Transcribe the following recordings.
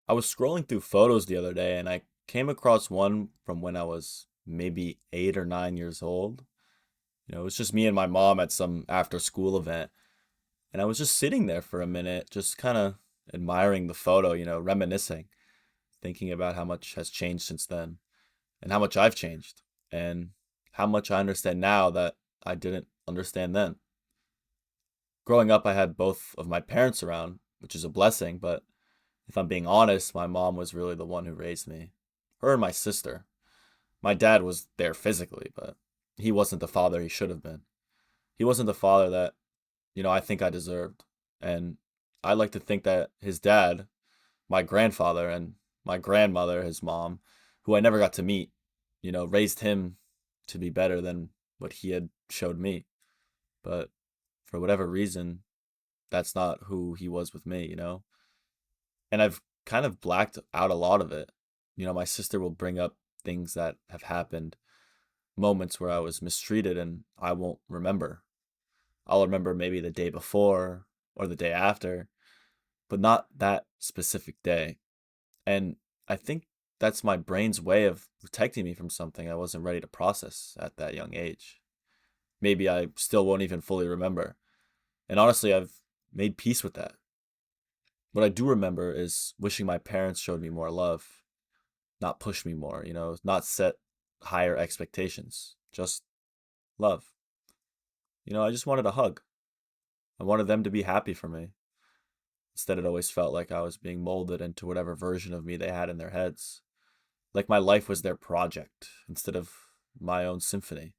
I was scrolling through photos the other day and I came across one from when I was maybe 8 or 9 years old. It was just me and my mom at some after school event. And I was just sitting there for a minute, just kind of admiring the photo, reminiscing, thinking about how much has changed since then and how much I've changed and how much I understand now that I didn't understand then. Growing up, I had both of my parents around, which is a blessing, but if I'm being honest, my mom was really the one who raised me. Her and my sister. My dad was there physically, but he wasn't the father he should have been. He wasn't the father that, I think I deserved. And I like to think that his dad, my grandfather, and my grandmother, his mom, who I never got to meet, raised him to be better than what he had showed me. But for whatever reason, that's not who he was with me. And I've kind of blacked out a lot of it. My sister will bring up things that have happened, moments where I was mistreated, and I won't remember. I'll remember maybe the day before or the day after, but not that specific day. And I think that's my brain's way of protecting me from something I wasn't ready to process at that young age. Maybe I still won't even fully remember. And honestly, I've made peace with that. What I do remember is wishing my parents showed me more love, not push me more, not set higher expectations, just love. I just wanted a hug. I wanted them to be happy for me. Instead, it always felt like I was being molded into whatever version of me they had in their heads. Like my life was their project instead of my own symphony.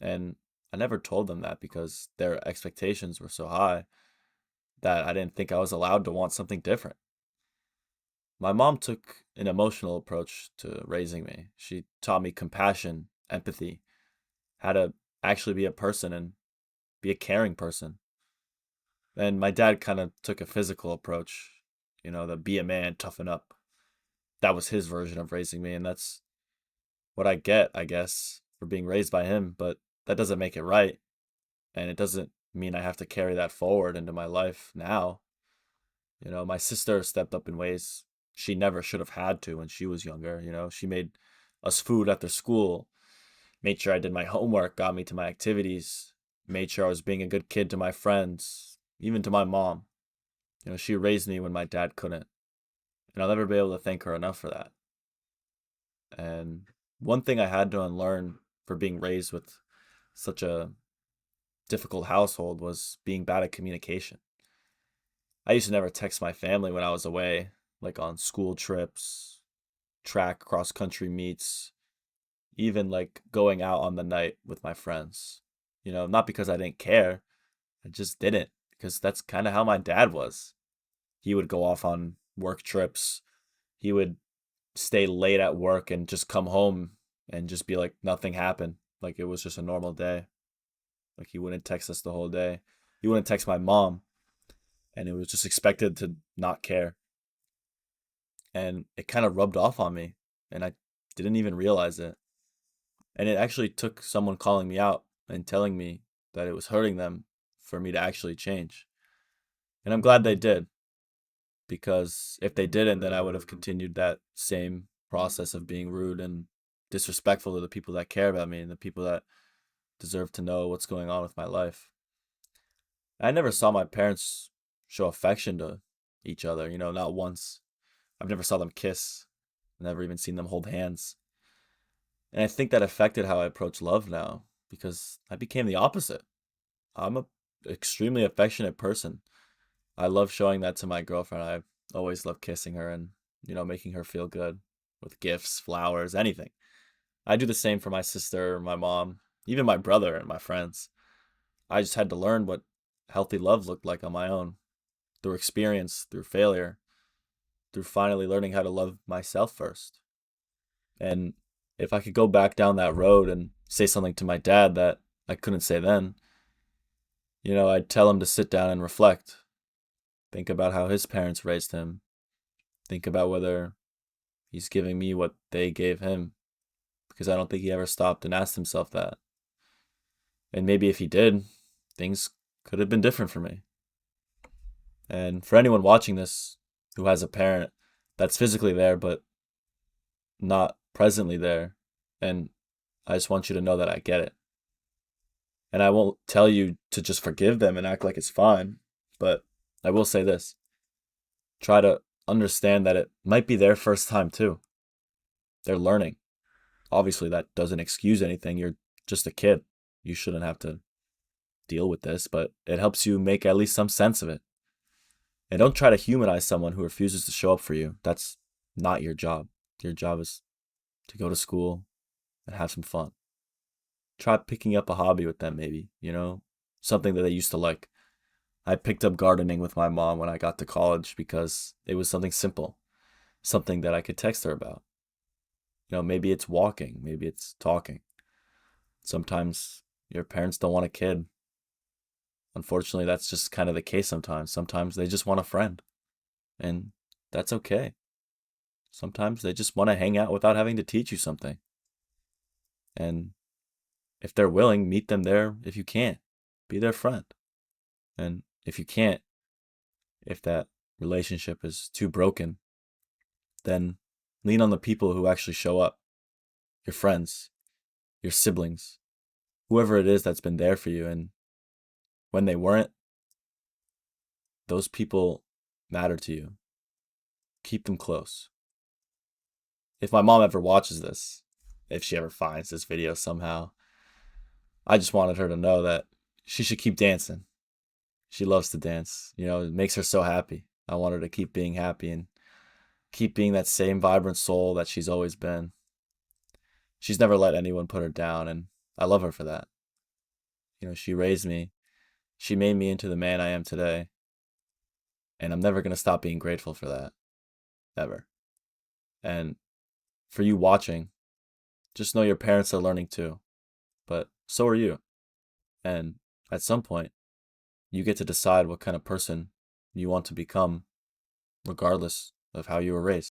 And I never told them that because their expectations were so high that I didn't think I was allowed to want something different. My mom took an emotional approach to raising me. She taught me compassion, empathy, how to actually be a person and be a caring person. And my dad kind of took a physical approach, the be a man, toughen up. That was his version of raising me, and that's what I get, I guess, for being raised by him, but that doesn't make it right, and it doesn't mean I have to carry that forward into my life now. My sister stepped up in ways she never should have had to when she was younger. She made us food after school, made sure I did my homework, got me to my activities, made sure I was being a good kid to my friends, even to my mom. She raised me when my dad couldn't, and I'll never be able to thank her enough for that. And one thing I had to unlearn for being raised with such a difficult household was being bad at communication. I used to never text my family when I was away, like on school trips, track cross country meets, even like going out on the night with my friends. Not because I didn't care, I just didn't, because that's kind of how my dad was. He would go off on work trips, he would stay late at work and just come home and just be like nothing happened, like it was just a normal day. Like he wouldn't text us the whole day. He wouldn't text my mom, and it was just expected to not care. And it kind of rubbed off on me, and I didn't even realize it. And it actually took someone calling me out and telling me that it was hurting them for me to actually change. And I'm glad they did, because if they didn't, then I would have continued that same process of being rude and disrespectful to the people that care about me and the people that deserve to know what's going on with my life. I never saw my parents show affection to each other, not once. I've never saw them kiss, never even seen them hold hands. And I think that affected how I approach love now because I became the opposite. I'm a extremely affectionate person. I love showing that to my girlfriend. I always love kissing her and, making her feel good with gifts, flowers, anything. I do the same for my sister, my mom, even my brother and my friends. I just had to learn what healthy love looked like on my own through experience, through failure, through finally learning how to love myself first. And if I could go back down that road and say something to my dad that I couldn't say then, I'd tell him to sit down and reflect. Think about how his parents raised him. Think about whether he's giving me what they gave him, because I don't think he ever stopped and asked himself that. And maybe if he did, things could have been different for me. And for anyone watching this who has a parent that's physically there, but not presently there. And I just want you to know that I get it. And I won't tell you to just forgive them and act like it's fine, but I will say this: try to understand that it might be their first time too. They're learning. Obviously, that doesn't excuse anything. You're just a kid. You shouldn't have to deal with this, but it helps you make at least some sense of it. And don't try to humanize someone who refuses to show up for you. That's not your job. Your job is to go to school and have some fun. Try picking up a hobby with them, maybe, something that they used to like. I picked up gardening with my mom when I got to college because it was something simple, something that I could text her about. Maybe it's walking, maybe it's talking. Sometimes your parents don't want a kid. Unfortunately, that's just kind of the case sometimes. Sometimes they just want a friend, and that's okay. Sometimes they just want to hang out without having to teach you something. And if they're willing, meet them there. If you can't, be their friend. And if you can't, if that relationship is too broken, then lean on the people who actually show up, your friends, your siblings, whoever it is that's been there for you. And when they weren't, those people matter to you. Keep them close. If my mom ever watches this, if she ever finds this video somehow, I just wanted her to know that she should keep dancing. She loves to dance. It makes her so happy. I want her to keep being happy and keep being that same vibrant soul that she's always been. She's never let anyone put her down, and I love her for that. She raised me. She made me into the man I am today, and I'm never going to stop being grateful for that, ever. And for you watching, just know your parents are learning too, but so are you. And at some point, you get to decide what kind of person you want to become, regardless of how you were raised.